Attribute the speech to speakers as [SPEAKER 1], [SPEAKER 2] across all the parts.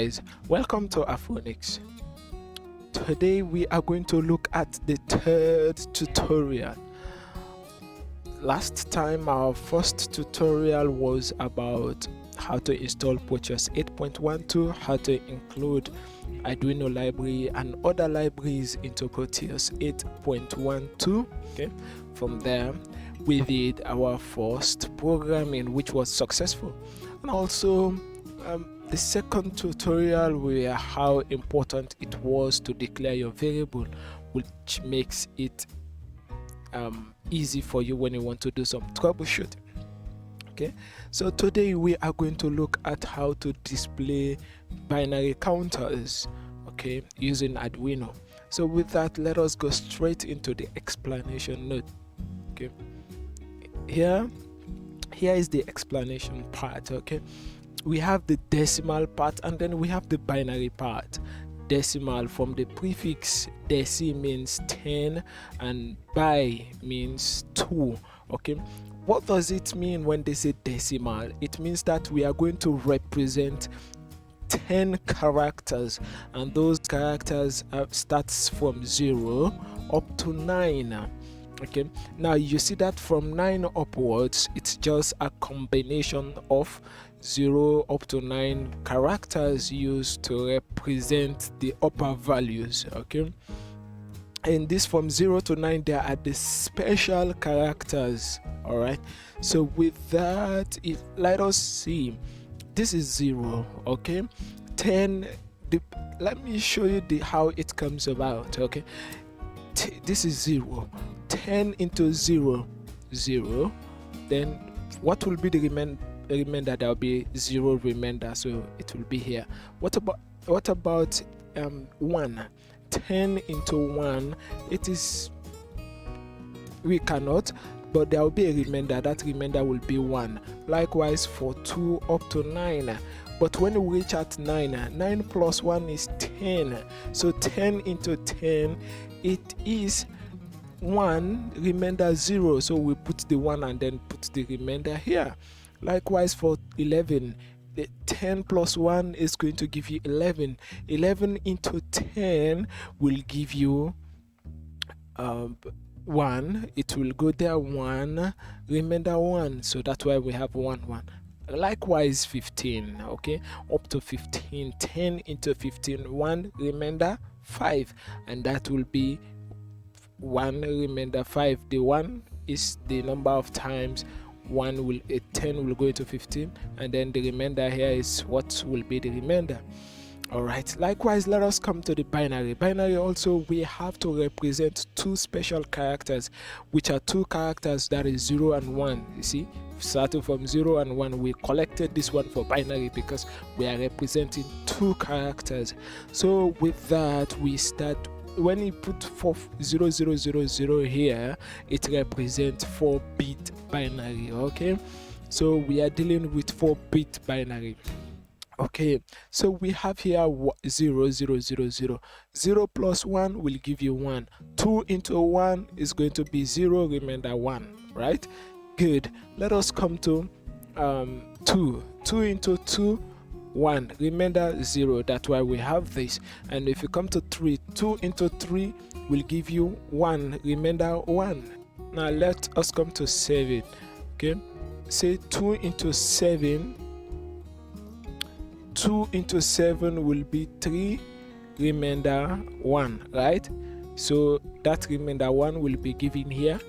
[SPEAKER 1] guys, welcome to Afronics. Today we are going to look at the third tutorial. Last time our first tutorial was about how to install PROTEUS 8.12, how to include Arduino library and other libraries into PROTEUS 8.12. Okay, from there we did our first programming, which was successful, and also the second tutorial were how important it was to declare your variable, which makes it easy for you when you want to do some troubleshooting. Okay, so today we are going to look at how to display binary counters, okay, using Arduino. So with that, let us go straight into the explanation note. Okay, here is the explanation part. Okay, we have the decimal part and then we have the binary part. Decimal, from the prefix deci means 10 and bi means 2. Okay, what does it mean when they say decimal? It means that we are going to represent 10 characters, and those characters starts from 0 up to 9. Okay, now you see that from 9 upwards, it's just a combination of 0 up to 9 characters used to represent the upper values. Okay, and this from 0 to 9, there are the special characters. All right, so with that, let us see. This is 0. Okay, 10. Let me show you how it comes about. Okay, this is 0. 10 into 0, 0. Then what will be the remainder? There will be 0 remainder, so it will be here. What about 1? 10 into 1, it is, we cannot, but there will be a remainder. That remainder will be 1. Likewise for 2 up to 9. But when we reach at 9 plus 1 is 10. So 10 into 10, it is 1, remainder 0. So we put the 1 and then put the remainder here. Likewise for 11, the 10 plus 1 is going to give you 11. 11 into 10 will give you 1. It will go there 1, remainder 1. So that's why we have 1, 1. Likewise 15. Okay, up to 15. 10 into 15, 1, remainder 5, and that will be 1, remainder 5. The 1 is the number of times 10 will go into 15, and then the remainder here is what will be the remainder. All right, likewise, let us come to the binary. Binary also, we have to represent 2 special characters, which are 2 characters, that is 0 and 1. You see, starting from 0 and 1, we collected this one for binary because we are representing 2 characters. So with that, we start. When you put 0000 here, it represents 4-bit binary. Okay, so we are dealing with 4-bit binary. Okay, so we have here 0 0 0 0. 0 plus 1 will give you 1. 2 into 1 is going to be 0, remainder 1. Right? Good. Let us come to 2. 2 into 2, 1, remainder 0. That's why we have this. And if you come to 3, 2 into 3 will give you 1, remainder 1. Now let us come to 7. Okay, say 2 into 7. 2 into 7 will be 3, remainder 1. Right? So that remainder 1 will be given here.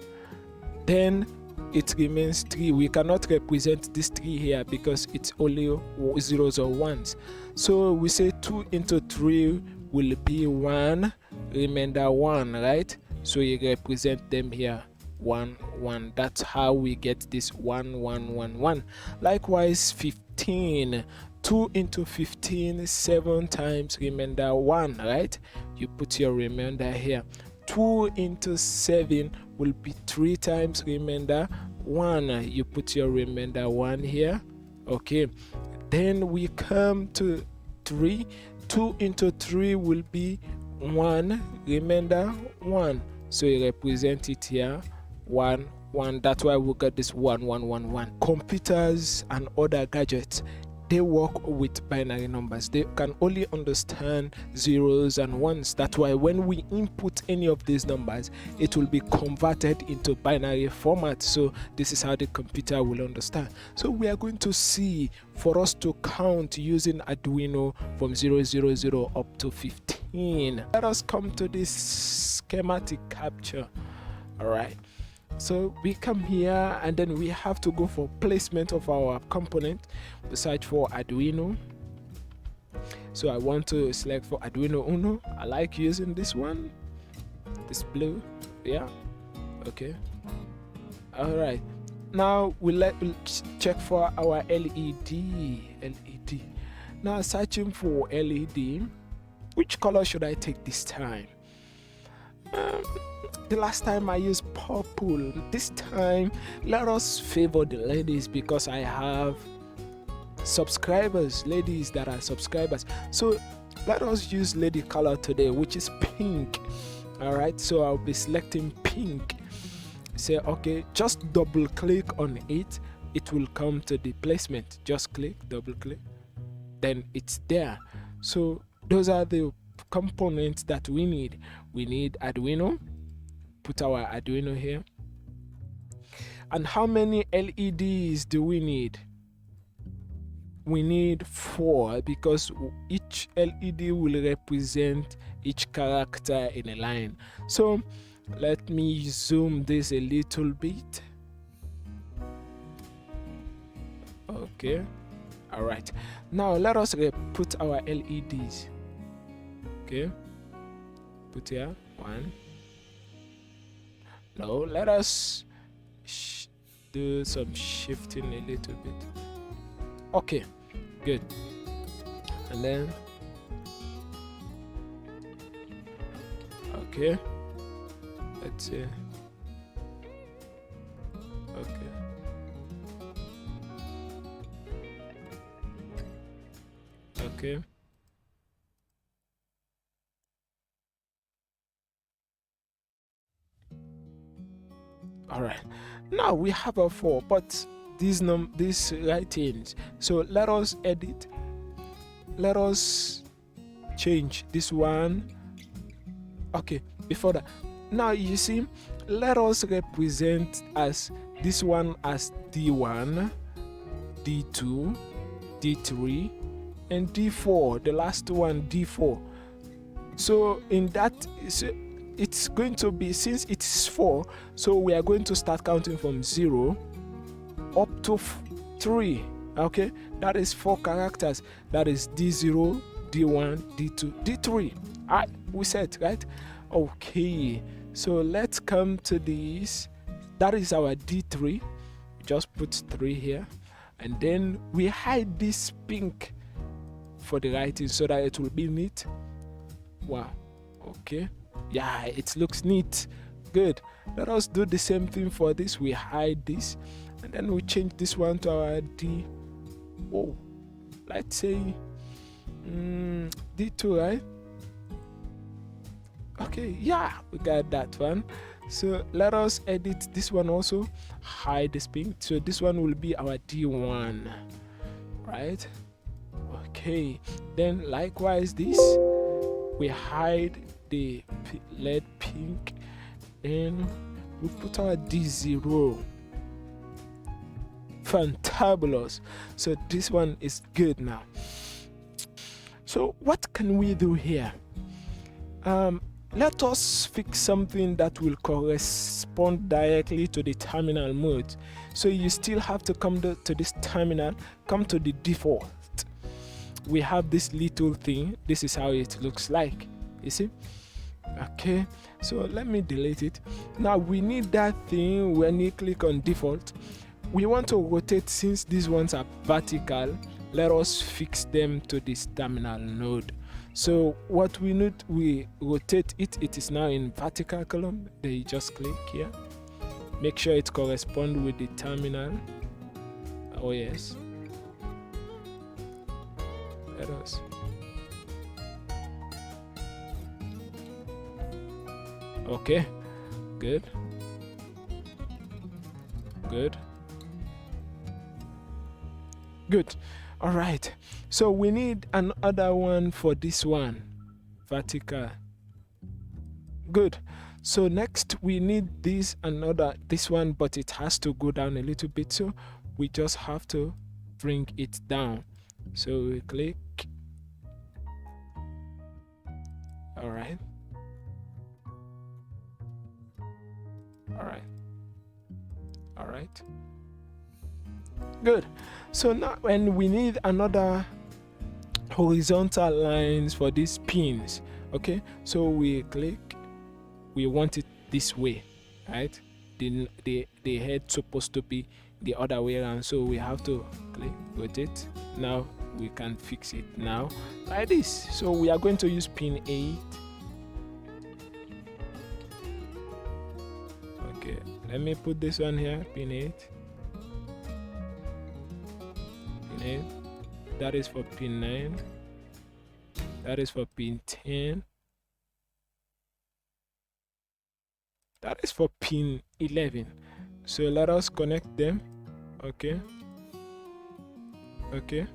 [SPEAKER 1] Then it remains 3. We cannot represent this 3 here because it's only zeros or ones. So we say 2 into 3 will be 1, remainder 1, right? So you represent them here 1 1. That's how we get this 1 1 1 1. Likewise 15. 2 into 15, 7 times remainder 1, right? You put your remainder here. 2 into 7 will be 3 times remainder 1. You put your remainder 1 here. Okay, then we come to 3. 2 into 3 will be 1, remainder 1. So you represent it here 1 1. That's why we got this 1 1 1 1. Computers and other gadgets, they work with binary numbers. They can only understand zeros and ones. That's why when we input any of these numbers, it will be converted into binary format. So this is how the computer will understand. So we are going to see, for us to count using Arduino from 000 up to 15. Let us come to this schematic capture. All right. So we come here and then we have to go for placement of our component. We search for Arduino. So I want to select for Arduino Uno. I like using this one, this blue. Yeah, okay. All right, now we'll check for our LED. Now searching for LED. Which color should I take this time? The last time I used purple. This time let us favor the ladies, because I have subscribers, ladies that are subscribers. So let us use lady color today, which is pink. All right, so I'll be selecting pink. Say okay, just double click on it, it will come to the placement. Just click, double click, then it's there. So those are the components that we need. We need Arduino. Put our Arduino here. And how many LEDs do we need? We need 4, because each LED will represent each character in a line. So let me zoom this a little bit. Okay, all right. Now let us put our LEDs. Okay, put here 1. No, let us do some shifting a little bit. Okay, good. And then okay, let's see. Okay, okay. All right, now we have a 4, but these writings. So let us edit. Let us change this one. Okay, before that, now you see, let us represent as this one as D1, D2, D3, and D4. The last one, D4. So in that, it's going to be, since it's 4, so we are going to start counting from 0 up to 3. Okay, that is 4 characters. That is D0, D1, D2, D3. We said, right? Okay, so let's come to this. That is our D3. Just put 3 here, and then we hide this pink for the writing so that it will be neat. Wow, okay, yeah, it looks neat. Good. Let us do the same thing for this. We hide this, and then we change this one to our D. Oh, let's say D2, right? Okay, yeah, we got that one. So let us edit this one also, hide this pink. So this one will be our D1, right? Okay, then likewise this, we hide the lead pink, and we put our D0. Fantabulous. So this one is good now. So what can we do here? Let us fix something that will correspond directly to the terminal mode. So you still have to come to this terminal, come to the default. We have this little thing. This is how it looks like. You see? Okay, so let me delete it. Now we need that thing. When you click on default, we want to rotate. Since these ones are vertical, let us fix them to this terminal node. So what we need, we rotate it. It is now in vertical column. Then you just click here. Make sure it corresponds with the terminal. Oh yes. Let us. Okay. Good. Good. Good. All right, so we need another one for this one, vertical. Good. So next we need this one, but it has to go down a little bit, so we just have to bring it down. So we click. All right. All right. Good. So now when we need another horizontal lines for these pins, okay, so we click, we want it this way, right? The head supposed to be the other way around, so we have to click rotate. Now we can fix it now like this. So we are going to use pin 8. Okay, let me put this one here, pin 8. Pin 8. That is for pin 9. That is for pin 10. That is for pin 11. So let us connect them. Okay. Okay.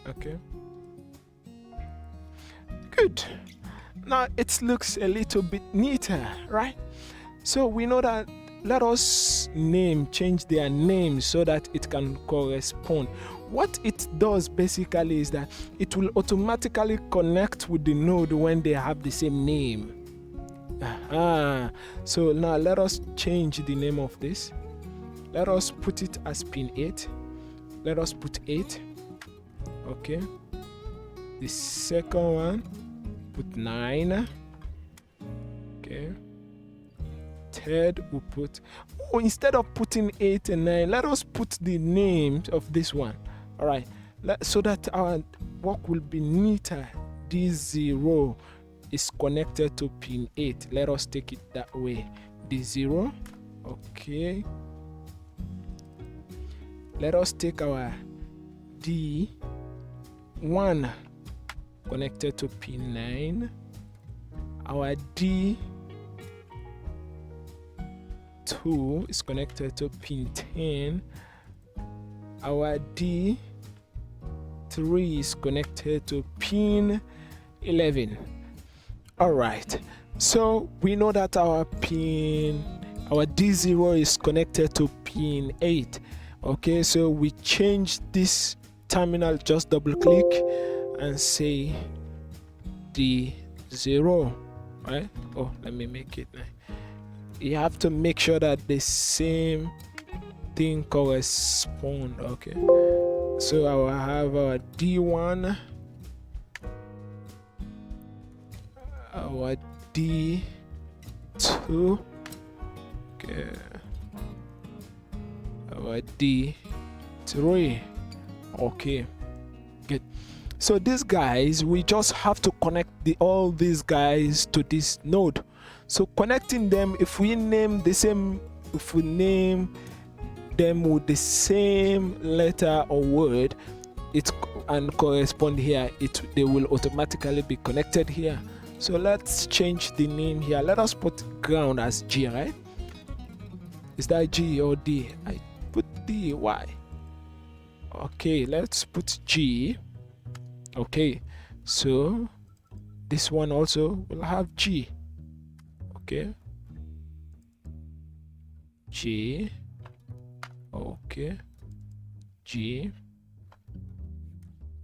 [SPEAKER 1] Okay. Good. Now it looks a little bit neater, right? So we know that. Let us change their names so that it can correspond. What it does basically is that it will automatically connect with the node when they have the same name. So now let us change the name of this. Let us put it as pin 8. Let us put 8. Okay. The second one, put 9. Okay. Third, we put, instead of putting 8 and 9, let us put the names of this one. All right, so that our work will be neater. D0 is connected to pin 8. Let us take it that way. D0. Okay. Let us take our D1 connected to pin 9. Our D2 is connected to pin 10. Our D3 is connected to pin 11. All right, so we know that our D0 is connected to pin 8. Okay, so we change this terminal, just double click and say D0, right? Oh, let me make it. You have to make sure that the same thing correspond. Okay, so I will have our D1, our D2, okay, our D3. Okay, good. So these guys, we just have to connect all these guys to this node. So connecting them, if we name them with the same letter or word, and correspond here, they will automatically be connected here. So let's change the name here. Let us put ground as G, right? Is that G or D? I put D. Why? Okay, let's put G. Okay, so this one also will have G. Okay, G. Okay, G.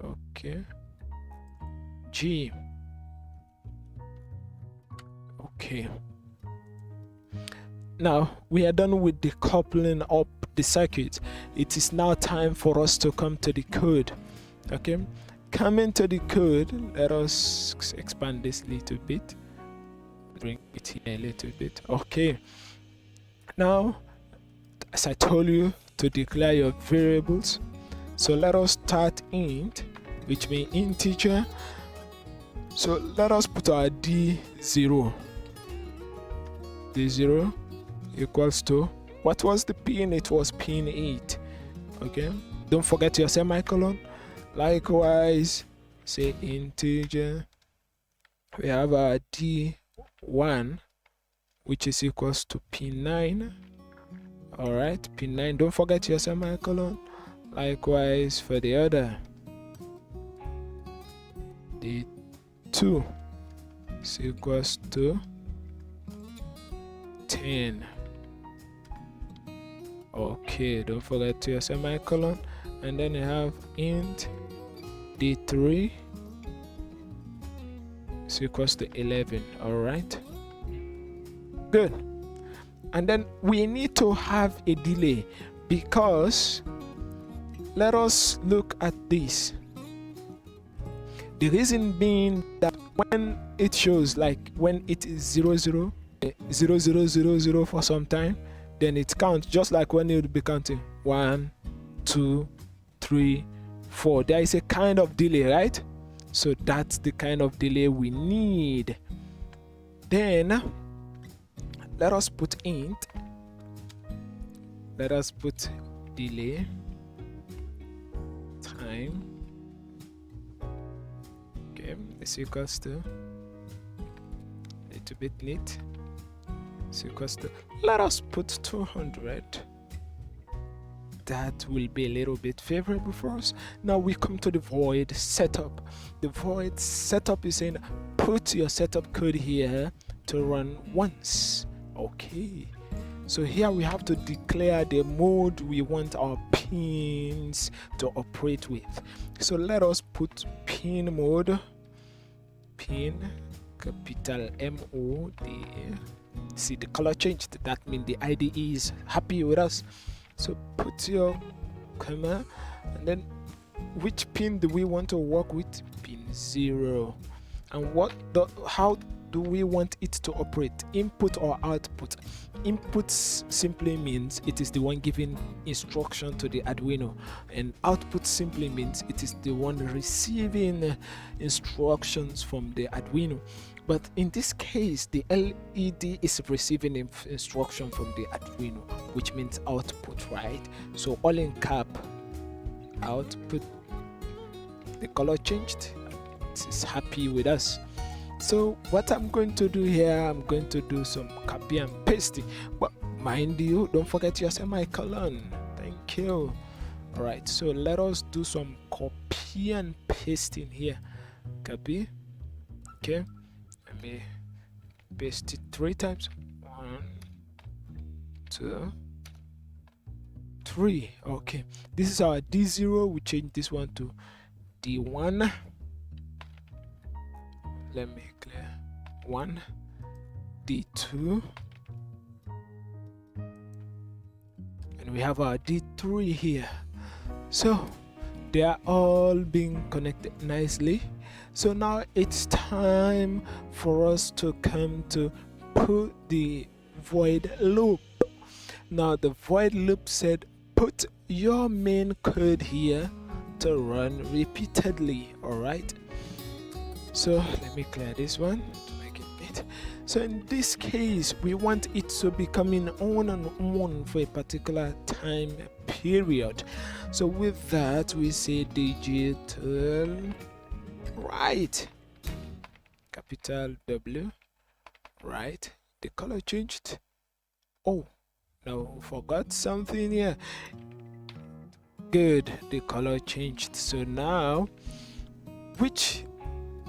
[SPEAKER 1] Okay, G. Okay, now we are done with the coupling up the circuit. It is now time for us to come to the code. Okay, coming to the code, let us expand this a little bit, bring it here a little bit. Okay, now as I told you to declare your variables, so let us start int, which means integer. So let us put our D0 equals to, what was the pin? It was pin 8. Okay, don't forget your semicolon. Likewise, say integer, we have our D1, which is equals to pin 9. All right, pin 9, don't forget your semicolon. Likewise for the other, D2 is equals to 10. Okay, don't forget your semicolon, and then you have int D3 is equals to 11. All right, good. And then we need to have a delay, because let us look at this. The reason being that when it shows, like when it is 0 0 0 0 0 0 for some time, then it counts just like when you would be counting 1 2 3 4. There is a kind of delay, right? So that's the kind of delay we need. Then let us put int, let us put delay time, okay, is equals to, a little bit neat, is equals to, let us put 200. That will be a little bit favorable for us. Now we come to the void setup. The void setup is saying put your setup code here to run once. Okay, so here we have to declare the mode we want our pins to operate with. So let us put pin mode, pin, capital M-O-D. See, the color changed. That means the IDE is happy with us. So put your comma, and then which pin do we want to work with? Pin 0. And how do we want it to operate? Input or output? Input simply means it is the one giving instruction to the Arduino, and output simply means it is the one receiving instructions from the Arduino. But in this case, the LED is receiving instruction from the Arduino, which means output, right? So all in cap, output. The color changed. It is happy with us. So what I'm going to do here, I'm going to do some copy and pasting, but mind you, don't forget your semicolon. Thank you. All right, so let us do some copy and pasting here. Copy. Okay, let me paste it 3 times. 1 2 3. Okay, this is our D0. We change this one to D1. Let me clear 1, D2, and we have our D3 here. So they are all being connected nicely. So now it's time for us to come to put the void loop. Now the void loop said put your main code here to run repeatedly. All right, so let me clear this one to make it neat. So in this case, we want it to be coming on and on for a particular time period. So with that, we say digital right, capital W, right. The color changed. Oh, no, forgot something here. Good, the color changed. So now, which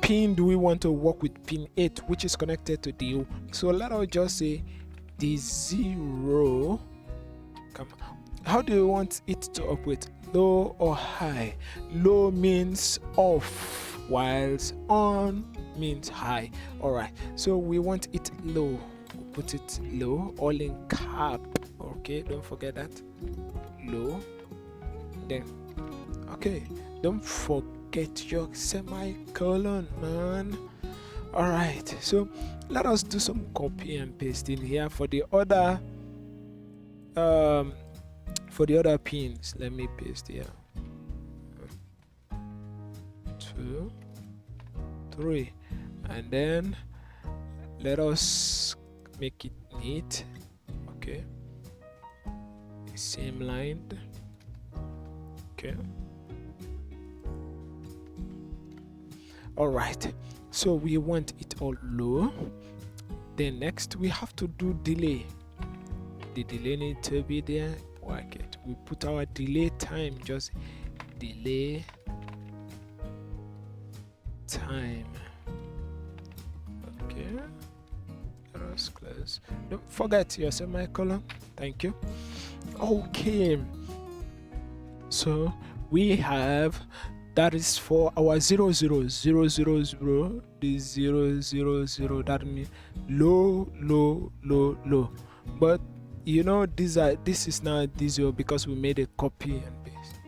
[SPEAKER 1] pin do we want to work with? Pin 8, which is connected to D0. So let us just say D0. Come on. How do you want it to operate? Low or high? Low means off, whilst on means high. All right, so we want it low. We'll put it low, all in cap. Okay, don't forget that. Low. Then, okay, don't forget your semicolon, man. All right, so let us do some copy and pasting here for the other pins. Let me paste here. 2 3, and then let us make it neat. Okay, same line. Okay, all right, so we want it all low. Then next we have to do delay. The delay need to be there. Work it. we put our delay time, just delay time. Okay, let us close. Don't forget your semicolon. Thank you. Okay, so we have, that is for our 0 0 0 0 0, the 0 0 0, that means low low low low. But you know, this is now this 0 because we made a copy and paste.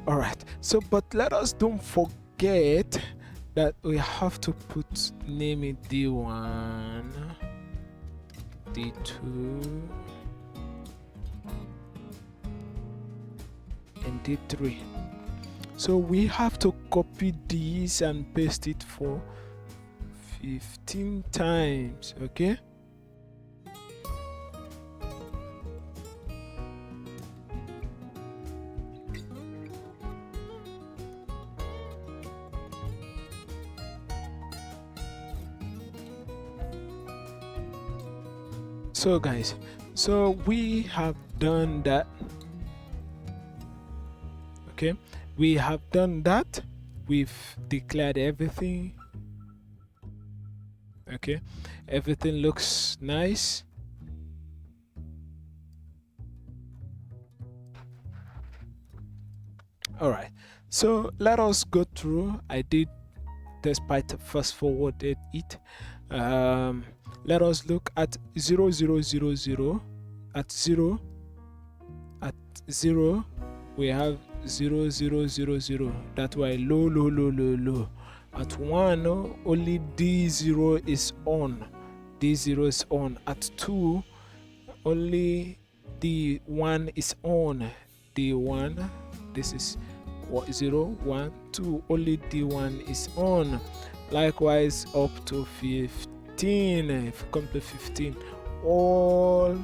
[SPEAKER 1] All right, so but let us don't forget that we have to put name it D1, D2 and D3. So we have to copy this and paste it for 15 times. Okay, so guys, so we have done that. Okay, we have done that. We've declared everything. Okay, everything looks nice. All right, so let us go through. I did, despite fast forwarded it. Let us look at 0 0 0 0. At 0 we have 0 0 0 0. That's why low low low low low. At 1 only D0 is on. D0 is on. At 2 only D1 is on. D1, this is 0 1 2, only D1 is on. Likewise up to 15. If you come to 15, all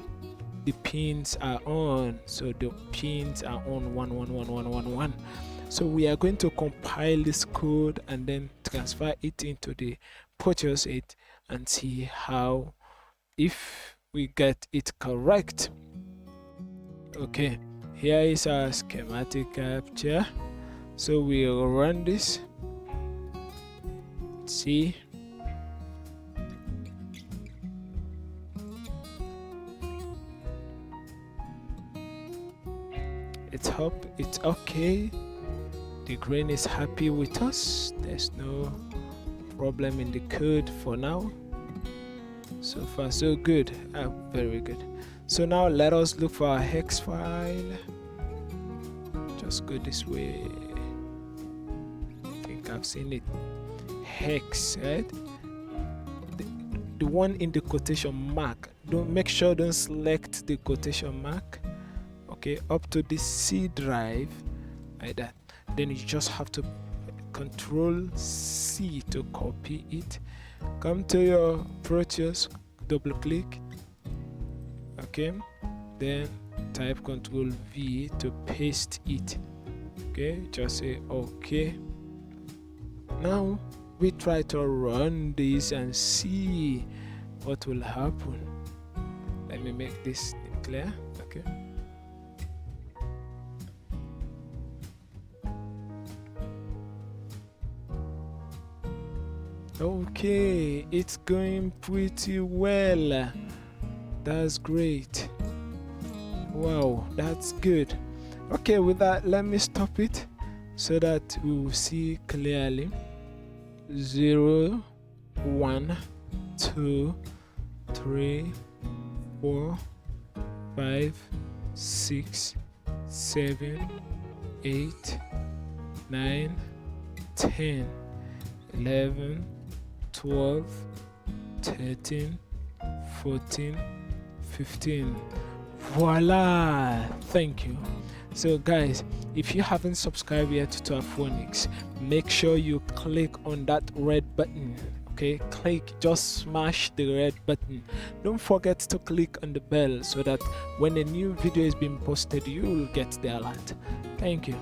[SPEAKER 1] the pins are on. So the pins are on 1 1 1 1 1 1. So we are going to compile this code and then transfer it into the PROTEUS 8 and see how, if we get it correct. Okay, here is our schematic capture. So we'll run this. See, it's up, it's okay. The green is happy with us. There's no problem in the code for now. So far so good. Very good. So now let us look for our hex file. Just go this way. I think I've seen it. Hex, right? The one in the quotation mark. Don't select the quotation mark. Okay, up to the C drive, like that. Then you just have to Control C to copy it. Come to your PROTEUS, double click. Okay, then type Control V to paste it. Okay, just say okay. Now we try to run this and see what will happen. Let me make this clear. Okay. Okay, it's going pretty well. That's great. Wow, that's good. Okay, with that, let me stop it so that we will see clearly. 0 1 2 3 4 5 6 7 8 9 10 11 12 13 14 15. Voila, thank you. So guys, if you haven't subscribed yet to Afronics, make sure you click on that red button. Okay, just smash the red button. Don't forget to click on the bell so that when a new video is being posted, you will get the alert. Thank you.